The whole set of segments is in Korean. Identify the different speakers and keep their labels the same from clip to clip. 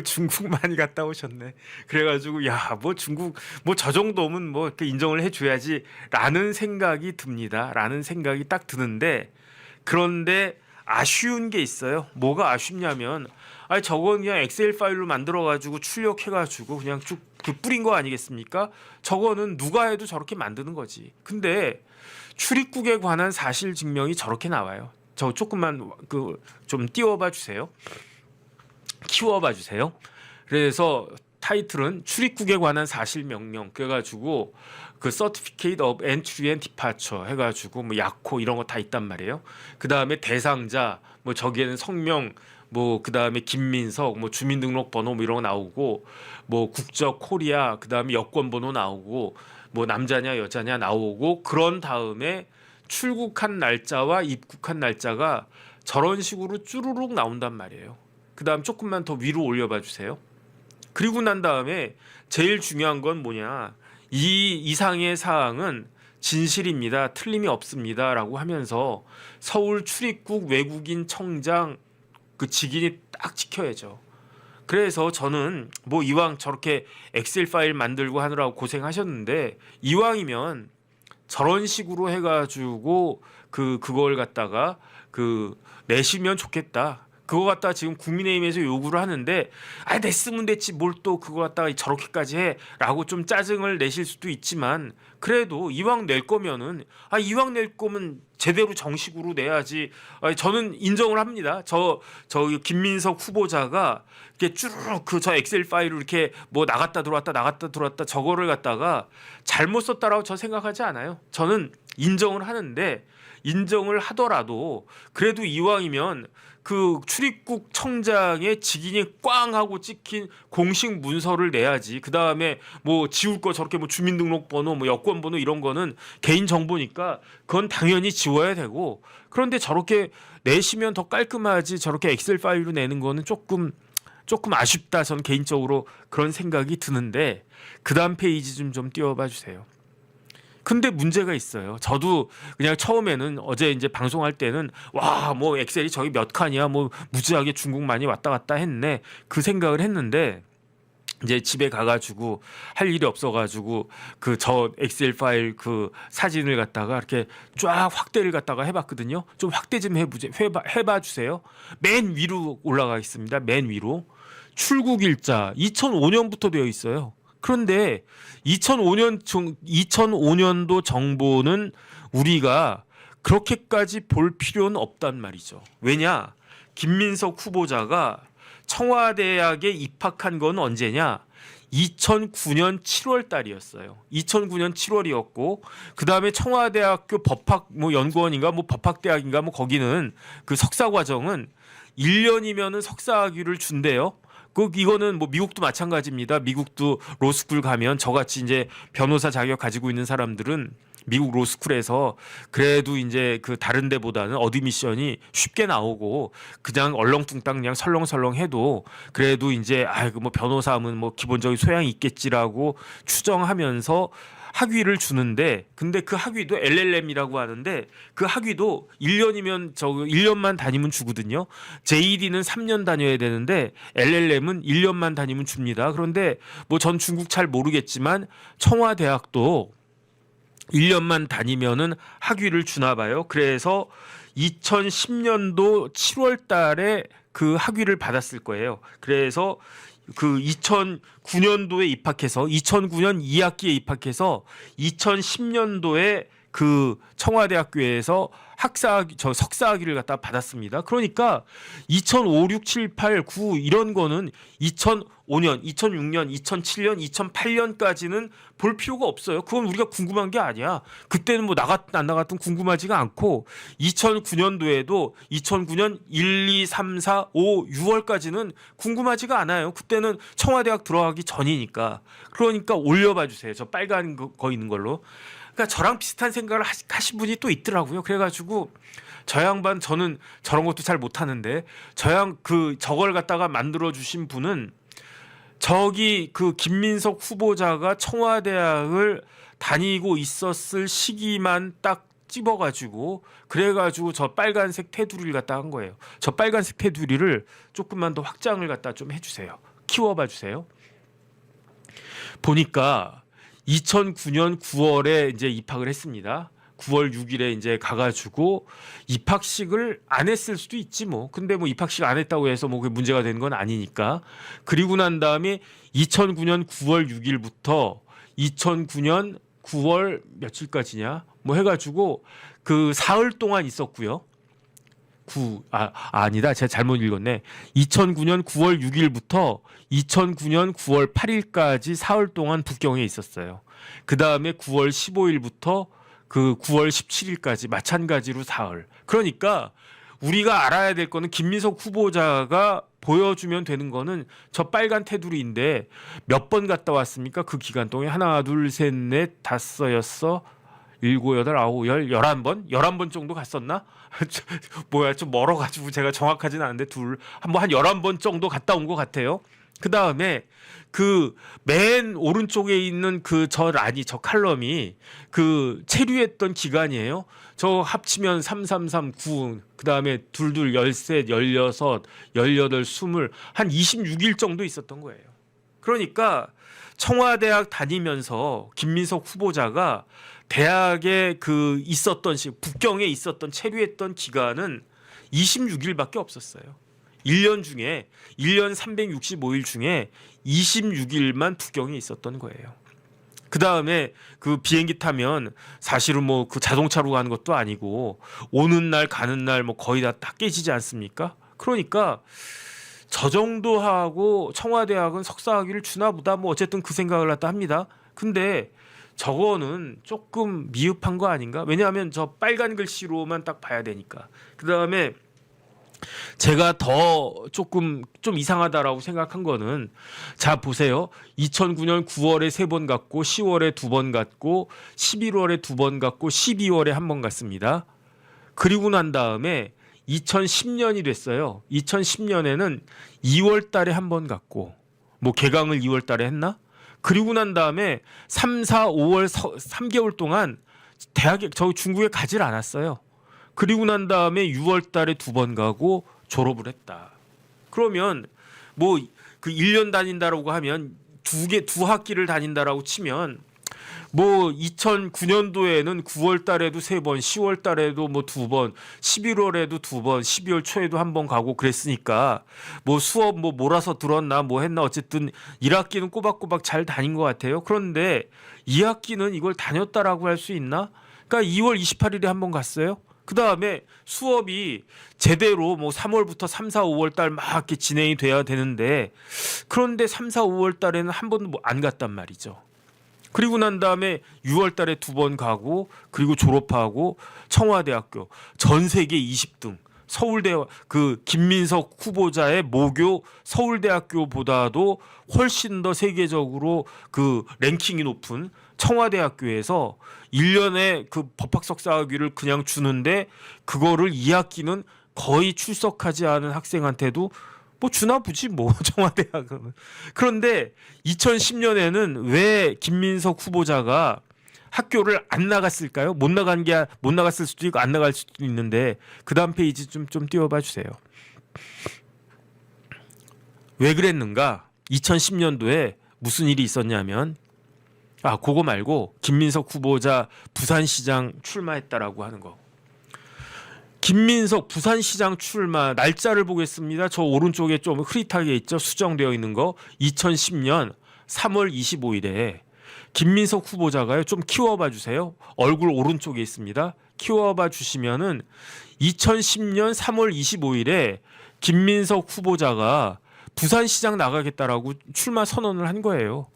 Speaker 1: 중국 많이 갔다 오셨네. 그래가지고 야, 뭐 중국 뭐 저 정도면 뭐 이렇게 인정을 해줘야지라는 생각이 듭니다. 라는 생각이 딱 드는데 그런데 아쉬운 게 있어요. 뭐가 아쉽냐면 아니 저건 그냥 엑셀 파일로 만들어가지고 출력해가지고 그냥 쭉 그 뿌린 거 아니겠습니까? 저거는 누가 해도 저렇게 만드는 거지. 근데 출입국에 관한 사실 증명이 저렇게 나와요. 저 조금만 그 좀 띄워봐 주세요. 키워봐 주세요. 그래서 타이틀은 출입국에 관한 사실 명령 그래가지고 그 Certificate of Entry and Departure 해가지고 뭐 약호 이런 거 다 있단 말이에요. 그 다음에 대상자 뭐 저기에는 성명 뭐 그 다음에 김민석 뭐 주민등록번호 뭐 이런 거 나오고 뭐 국적 코리아 그 다음에 여권번호 나오고 뭐 남자냐 여자냐 나오고 그런 다음에 출국한 날짜와 입국한 날짜가 저런 식으로 쭈루룩 나온단 말이에요. 그 다음 조금만 더 위로 올려봐 주세요. 그리고 난 다음에 제일 중요한 건 뭐냐. 이 이상의 사항은 진실입니다. 틀림이 없습니다. 라고 하면서 서울 출입국 외국인 청장 그 직인이 딱 지켜야죠. 그래서 저는 뭐 이왕 저렇게 엑셀 파일 만들고 하느라고 고생하셨는데 이왕이면 저런 식으로 해가지고 그걸 갖다가 내시면 좋겠다. 그거 갖다 지금 국민의힘에서 요구를 하는데 냈으면 됐지 뭘 또 그거 갖다가 저렇게까지 해라고 좀 짜증을 내실 수도 있지만 그래도 이왕 낼 거면은 이왕 낼 거면 제대로 정식으로 내야지. 저는 인정을 합니다. 저 김민석 후보자가 이렇게 쭈르륵 저 엑셀 파일을 이렇게 뭐 나갔다 들어왔다 저거를 갖다가 잘못 썼다라고 저 생각하지 않아요. 저는 인정을 하는데 인정을 하더라도 그래도 이왕이면 그 출입국 청장의 직인이 꽝 하고 찍힌 공식 문서를 내야지. 그 다음에 뭐 지울 거 저렇게 뭐 주민등록번호, 뭐 여권번호 이런 거는 개인 정보니까 그건 당연히 지워야 되고. 그런데 저렇게 내시면 더 깔끔하지. 저렇게 엑셀 파일로 내는 거는 조금 아쉽다. 저는 개인적으로 그런 생각이 드는데 그 다음 페이지 좀 띄워봐 주세요. 근데 문제가 있어요. 저도 그냥 처음에는 어제 이제 방송할 때는 와, 뭐 엑셀이 저기 몇 칸이야, 뭐 무지하게 중국 많이 왔다 갔다 했네. 그 생각을 했는데 이제 집에 가가지고 할 일이 없어가지고 그 저 엑셀 파일 그 사진을 갖다가 이렇게 쫙 확대를 갖다가 해봤거든요. 좀 확대 좀 해봐 주세요. 맨 위로 올라가 있습니다. 맨 위로 출국 일자 2005년부터 되어 있어요. 그런데 2005년도 정보는 우리가 그렇게까지 볼 필요는 없단 말이죠. 왜냐? 김민석 후보자가 청와대학에 입학한 건 언제냐? 2009년 7월 달이었어요. 2009년 7월이었고 그 다음에 청와대학교 법학 뭐 연구원인가 뭐 법학대학인가 뭐 거기는 그 석사 과정은 1년이면은 석사학위를 준대요. 이거는 뭐 미국도 마찬가지입니다. 미국도 로스쿨 가면 저같이 이제 변호사 자격 가지고 있는 사람들은 미국 로스쿨에서 그래도 이제 그 다른 데보다는 어드미션이 쉽게 나오고 그냥 얼렁뚱땅 그냥 설렁설렁 해도 그래도 이제 뭐 변호사하면 뭐 기본적인 소양이 있겠지라고 추정하면서 학위를 주는데 근데 그 학위도 LLM이라고 하는데 그 학위도 1년이면 1년만 다니면 주거든요. JD는 3년 다녀야 되는데 LLM은 1년만 다니면 줍니다. 그런데 뭐 전 중국 잘 모르겠지만 청와대학도 1년만 다니면은 학위를 주나 봐요. 그래서 2010년도 7월 달에 그 학위를 받았을 거예요. 그래서 그 2009년도에 입학해서 2009년 2학기에 입학해서 2010년도에 그 청와대학교에서 석사학위를 갖다 받았습니다. 그러니까 2005, 6, 7, 8, 9 이런 거는 2005년, 2006년, 2007년, 2008년까지는 볼 필요가 없어요. 그건 우리가 궁금한 게 아니야. 그때는 뭐 안 나갔든 궁금하지가 않고 2009년도에도 2009년 1, 2, 3, 4, 5, 6월까지는 궁금하지가 않아요. 그때는 청와대학 들어가기 전이니까. 그러니까 올려봐 주세요. 저 빨간 거 있는 걸로. 그러니까 저랑 비슷한 생각을 하신 분이 또 있더라고요. 그래가지고 저 양반 저는 저런 것도 잘 못하는데 저걸 갖다가 만들어 주신 분은 저기 그 김민석 후보자가 청와대학을 다니고 있었을 시기만 딱 찝어가지고 그래가지고 저 빨간색 테두리를 갖다 한 거예요. 저 빨간색 테두리를 조금만 더 확장을 갖다 좀 해주세요. 키워봐 주세요. 보니까 2009년 9월에 이제 입학을 했습니다. 9월 6일에 이제 가가지고 입학식을 안 했을 수도 있지 뭐. 근데 뭐 입학식 안 했다고 해서 뭐 그게 문제가 되는 건 아니니까. 그리고 난 다음에 2009년 9월 6일부터 2009년 9월 며칠까지냐 뭐 해가지고 그 사흘 동안 있었고요. 아니다. 제가 잘못 읽었네. 2009년 9월 6일부터 2009년 9월 8일까지 사흘 동안 북경에 있었어요. 그 다음에 9월 15일부터 그 9월 17일까지 마찬가지로 사흘. 그러니까 우리가 알아야 될 거는 김민석 후보자가 보여주면 되는 거는 저 빨간 테두리인데 몇 번 갔다 왔습니까? 그 기간 동안 하나, 둘, 셋, 넷, 다섯, 여섯, 일곱, 여덟, 아홉, 열, 11번? 11번 정도 갔었나? 뭐야, 좀 멀어가지고 제가 정확하진 않은데 한 11번 정도 갔다 온 것 같아요. 그 다음에 그 맨 오른쪽에 있는 저 칼럼이 그 체류했던 기간이에요. 저 합치면 333, 9, 그 다음에 22, 13, 16, 18, 20, 한 26일 정도 있었던 거예요. 그러니까 청와대학 다니면서 김민석 후보자가 대학에 그 있었던 북경에 있었던 체류했던 기간은 26일밖에 없었어요. 1년 365일 중에 26일만 북경에 있었던 거예요. 그 다음에 그 비행기 타면 사실은 뭐 그 자동차로 가는 것도 아니고 오는 날 가는 날 뭐 거의 다 깨지지 않습니까? 그러니까 저 정도 하고 청와대학은 석사학위를 주나 보다 뭐 어쨌든 그 생각을 갖다 합니다. 근데 저거는 조금 미흡한 거 아닌가? 왜냐하면 저 빨간 글씨로만 딱 봐야 되니까. 그 다음에 제가 더 조금 좀 이상하다라고 생각한 거는 자 보세요. 2009년 9월에 3번 갔고 10월에 2번 갔고 11월에 2번 갔고 12월에 1번 갔습니다. 그리고 난 다음에 2010년이 됐어요. 2010년에는 2월 달에 1번 갔고 뭐 개강을 2월 달에 했나? 그리고 난 다음에 3, 4, 5월 3개월 동안 대학에 저 중국에 가질 않았어요. 그리고 난 다음에 6월 달에 2번 가고 졸업을 했다. 그러면 뭐 그 1년 다닌다라고 하면 두 학기를 다닌다라고 치면 뭐 2009년도에는 9월 달에도 3번, 10월 달에도 뭐 2번, 11월에도 2번, 12월 초에도 1번 가고 그랬으니까 뭐 수업 뭐 몰아서 들었나 뭐 했나 어쨌든 1학기는 꼬박꼬박 잘 다닌 것 같아요. 그런데 2학기는 이걸 다녔다라고 할 수 있나? 그러니까 2월 28일에 1번 갔어요. 그 다음에 수업이 제대로 뭐 3월부터 3, 4, 5월 달 막 이렇게 진행이 돼야 되는데 그런데 3, 4, 5월 달에는 한 번도 뭐 안 갔단 말이죠. 그리고 난 다음에 6월 달에 2번 가고 그리고 졸업하고 청와대학교 전 세계 20등 서울대 그 김민석 후보자의 모교 서울대학교보다도 훨씬 더 세계적으로 그 랭킹이 높은 청와대학교에서 1년에 그 법학석사학위를 그냥 주는데 그거를 2학기는 거의 출석하지 않은 학생한테도 뭐 주나 보지 뭐 청와대학은. 그런데 2010년에는 왜 김민석 후보자가 학교를 안 나갔을까요? 못 나갔을 수도 있고 안 나갈 수도 있는데 그 다음 페이지 좀 띄워봐 주세요. 왜 그랬는가? 2010년도에 무슨 일이 있었냐면 그거 말고 김민석 후보자 부산시장 출마했다라고 하는 거. 김민석 부산시장 출마 날짜를 보겠습니다. 저 오른쪽에 좀 흐릿하게 있죠. 수정되어 있는 거. 2010년 3월 25일에 김민석 후보자가요. 좀 키워봐 주세요. 얼굴 오른쪽에 있습니다. 키워봐 주시면은 2010년 3월 25일에 김민석 후보자가 부산시장 나가겠다라고 출마 선언을 한 거예요.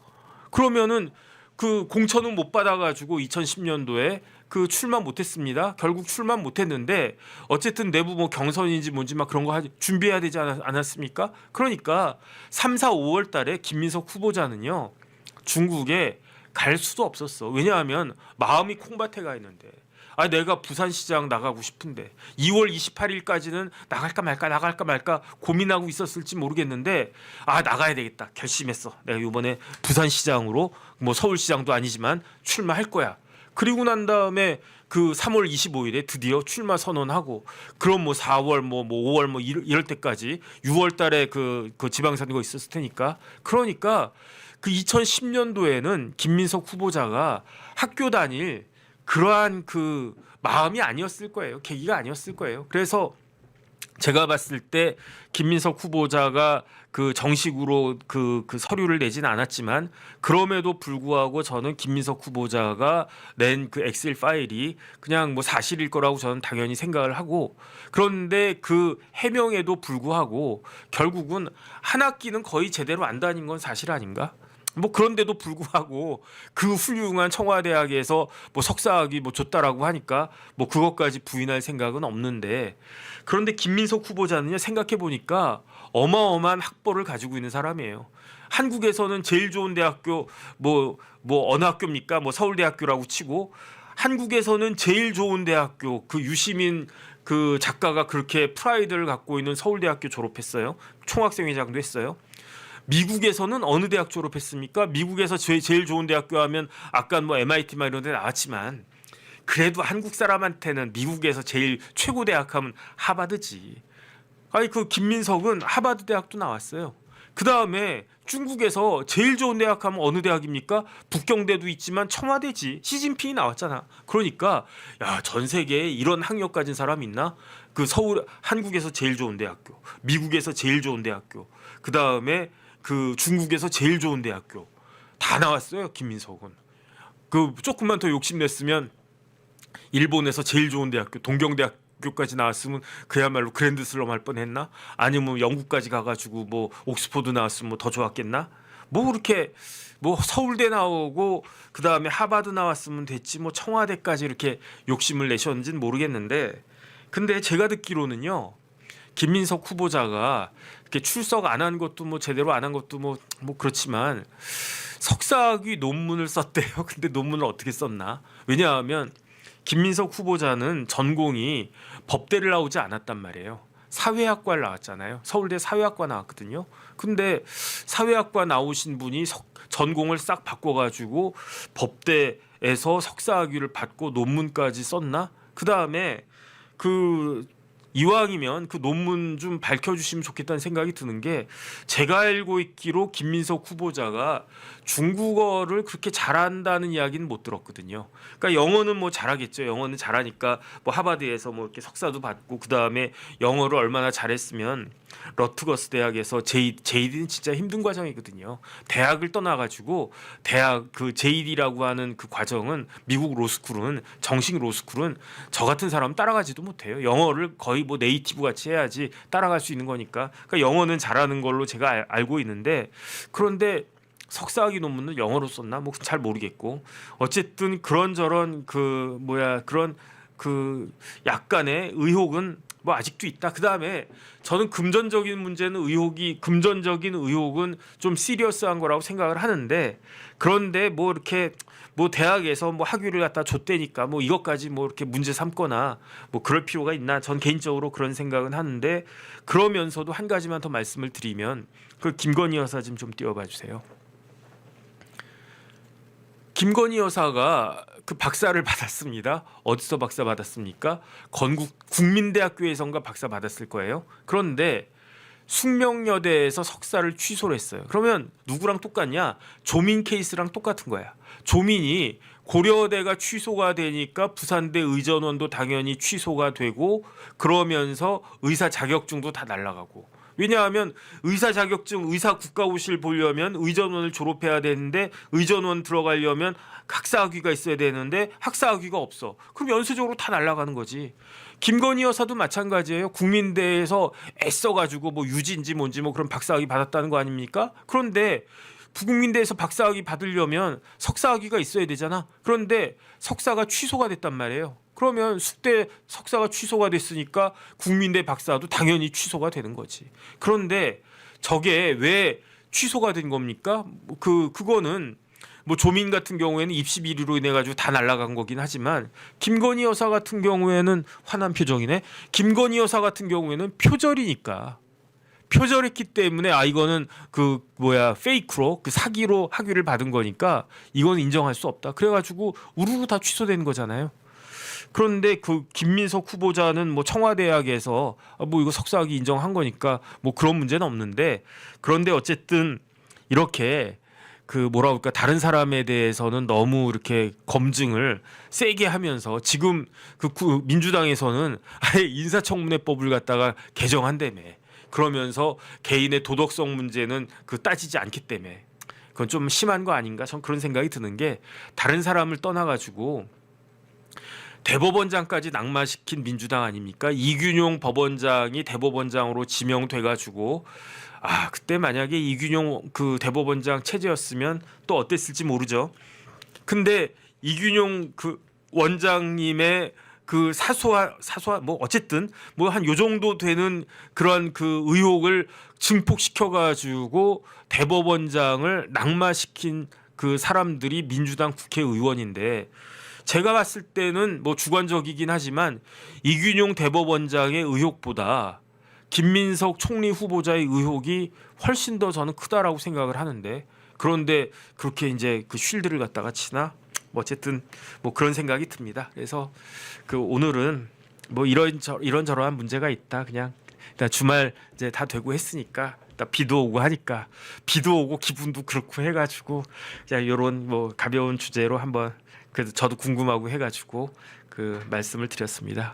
Speaker 1: 그러면은 그 공천은 못 받아가지고 2010년도에 그 출마 못했습니다. 결국 출마 못했는데 어쨌든 내부 뭐 경선인지 뭔지 막 그런 거 준비해야 되지 않았습니까? 그러니까 3, 4, 5월 달에 김민석 후보자는요. 중국에 갈 수도 없었어. 왜냐하면 마음이 콩밭에 가 있는데 내가 부산시장 나가고 싶은데 2월 28일까지는 나갈까 말까 고민하고 있었을지 모르겠는데 나가야 되겠다 결심했어. 내가 이번에 부산시장으로 뭐 서울시장도 아니지만 출마할 거야. 그리고 난 다음에 그 3월 25일에 드디어 출마 선언하고, 그럼 뭐 4월 뭐 5월 뭐 이럴 때까지 6월 달에 그 지방선거 있었을 테니까. 그러니까 그 2010년도에는 김민석 후보자가 학교 다닐 그러한 그 마음이 아니었을 거예요. 계기가 아니었을 거예요. 그래서 제가 봤을 때 김민석 후보자가 그 정식으로 그 서류를 내진 않았지만, 그럼에도 불구하고 저는 김민석 후보자가 낸 그 엑셀 파일이 그냥 뭐 사실일 거라고 저는 당연히 생각을 하고, 그런데 그 해명에도 불구하고 결국은 한 학기는 거의 제대로 안 다닌 건 사실 아닌가? 뭐 그런데도 불구하고 그 훌륭한 청와대학에서 뭐 석사학위 뭐 줬다라고 하니까 뭐 그것까지 부인할 생각은 없는데, 그런데 김민석 후보자는요, 생각해 보니까 어마어마한 학벌을 가지고 있는 사람이에요. 한국에서는 제일 좋은 대학교 뭐 어느 학교입니까? 뭐 서울대학교라고 치고, 한국에서는 제일 좋은 대학교, 그 유시민 그 작가가 그렇게 프라이드를 갖고 있는 서울대학교 졸업했어요. 총학생회장도 했어요. 미국에서는 어느 대학 졸업했습니까? 미국에서 제일 좋은 대학교 하면 아까 뭐 MIT만 이런 데 나왔지만, 그래도 한국 사람한테는 미국에서 제일 최고 대학 하면 하버드지. 아니 그 김민석은 하버드 대학도 나왔어요. 그 다음에 중국에서 제일 좋은 대학 하면 어느 대학입니까? 북경대도 있지만 청와대지. 시진핑이 나왔잖아. 그러니까 야, 전 세계에 이런 학력 가진 사람 있나? 그 서울 한국에서 제일 좋은 대학교, 미국에서 제일 좋은 대학교, 그 다음에 그 중국에서 제일 좋은 대학교 다 나왔어요. 김민석은 그 조금만 더 욕심냈으면 일본에서 제일 좋은 대학교 동경대학교까지 나왔으면 그야말로 그랜드슬럼 할 뻔했나? 아니면 영국까지 가가지고 뭐 옥스퍼드 나왔으면 뭐 더 좋았겠나? 뭐 그렇게 뭐 서울대 나오고 그 다음에 하버드 나왔으면 됐지 뭐 청와대까지 이렇게 욕심을 내셨는지는 모르겠는데, 근데 제가 듣기로는요, 김민석 후보자가 이렇게 출석 안 한 것도 뭐 제대로 안 한 것도 뭐 그렇지만 석사학위 논문을 썼대요. 근데 논문을 어떻게 썼나? 왜냐하면 김민석 후보자는 전공이 법대를 나오지 않았단 말이에요. 사회학과를 나왔잖아요. 서울대 사회학과 나왔거든요. 근데 사회학과 나오신 분이 전공을 싹 바꿔가지고 법대에서 석사학위를 받고 논문까지 썼나? 그 다음에 그 이왕이면 그 논문 좀 밝혀주시면 좋겠다는 생각이 드는 게, 제가 알고 있기로 김민석 후보자가 중국어를 그렇게 잘한다는 이야기는 못 들었거든요. 그러니까 영어는 뭐 잘하겠죠. 영어는 잘하니까 뭐 하버드에서 뭐 이렇게 석사도 받고, 그 다음에 영어를 얼마나 잘했으면 러트거스 대학에서 JD는 진짜 힘든 과정이거든요. 대학을 떠나가지고 대학 그 JD라고 하는 그 과정은, 미국 로스쿨은, 정식 로스쿨은 저 같은 사람 따라가지도 못해요. 영어를 거의 뭐 네이티브 같이 해야지 따라갈 수 있는 거니까. 그러니까 영어는 잘하는 걸로 제가 알고 있는데, 그런데 석사학위 논문은 영어로 썼나? 뭐 잘 모르겠고, 어쨌든 그런저런 그런 그 약간의 의혹은 뭐 아직도 있다. 그 다음에 저는 금전적인 의혹은 좀 시리어스한 거라고 생각을 하는데, 그런데 뭐 이렇게 뭐 대학에서 뭐 학위를 갖다 줬대니까 뭐 이것까지 뭐 이렇게 문제 삼거나 뭐 그럴 필요가 있나? 전 개인적으로 그런 생각은 하는데, 그러면서도 한 가지만 더 말씀을 드리면, 그 김건희 여사 좀 띄워봐 주세요. 김건희 여사가 그 박사를 받았습니다. 어디서 박사 받았습니까? 건국 국민대학교에선가 박사 받았을 거예요. 그런데 숙명여대에서 석사를 취소를 했어요. 그러면 누구랑 똑같냐? 조민 케이스랑 똑같은 거야. 조민이 고려대가 취소가 되니까 부산대 의전원도 당연히 취소가 되고, 그러면서 의사 자격증도 다 날아가고. 왜냐하면 의사 자격증, 의사 국가고시를 보려면 의전원을 졸업해야 되는데, 의전원 들어가려면 학사학위가 있어야 되는데 학사학위가 없어. 그럼 연쇄적으로 다 날아가는 거지. 김건희 여사도 마찬가지예요. 국민대에서 애써가지고 뭐 유지인지 뭔지 뭐 그런 박사학위 받았다는 거 아닙니까? 그런데 부국민대에서 박사학위 받으려면 석사학위가 있어야 되잖아. 그런데 석사가 취소가 됐단 말이에요. 그러면 숙대 석사가 취소가 됐으니까 국민대 박사도 당연히 취소가 되는 거지. 그런데 저게 왜 취소가 된 겁니까? 그거는 뭐 조민 같은 경우에는 입시 비리로 인해 가지고 다 날아간 거긴 하지만, 김건희 여사 같은 경우에는 화난 표정이네. 김건희 여사 같은 경우에는 표절이니까 표절했기 때문에 이거는 그 뭐야 페이크로 그 사기로 학위를 받은 거니까 이건 인정할 수 없다. 그래가지고 우르르 다 취소된 거잖아요. 그런데 그 김민석 후보자는 뭐 청와대학에서 뭐 이거 석사학위 인정한 거니까 뭐 그런 문제는 없는데, 그런데 어쨌든 이렇게 그 뭐라 그럴까 다른 사람에 대해서는 너무 이렇게 검증을 세게 하면서 지금 그 민주당에서는 아예 인사청문회법을 갖다가 개정한다며. 그러면서 개인의 도덕성 문제는 그 따지지 않기 때문에 그건 좀 심한 거 아닌가? 전 그런 생각이 드는 게, 다른 사람을 떠나가지고 대법원장까지 낙마시킨 민주당 아닙니까? 이균용 법원장이 대법원장으로 지명돼가지고 그때 만약에 이균용 그 대법원장 체제였으면 또 어땠을지 모르죠. 근데 이균용 그 원장님의 그 사소한 뭐 어쨌든 뭐 한 요 정도 되는 그런 그 의혹을 증폭시켜 가지고 대법원장을 낙마시킨 그 사람들이 민주당 국회의원인데, 제가 봤을 때는 뭐 주관적이긴 하지만 이균용 대법원장의 의혹보다 김민석 총리 후보자의 의혹이 훨씬 더 저는 크다라고 생각을 하는데, 그런데 그렇게 이제 그 쉴드를 갖다가 치나? 뭐 어쨌든 뭐 그런 생각이 듭니다. 그래서 그 오늘은 뭐 이런저런 문제가 있다. 그냥 일단 주말 이제 다 되고 했으니까, 일단 비도 오고 하니까 비도 오고 기분도 그렇고 해가지고 그냥 이런 뭐 가벼운 주제로 한번, 그래도 저도 궁금하고 해가지고 그 말씀을 드렸습니다.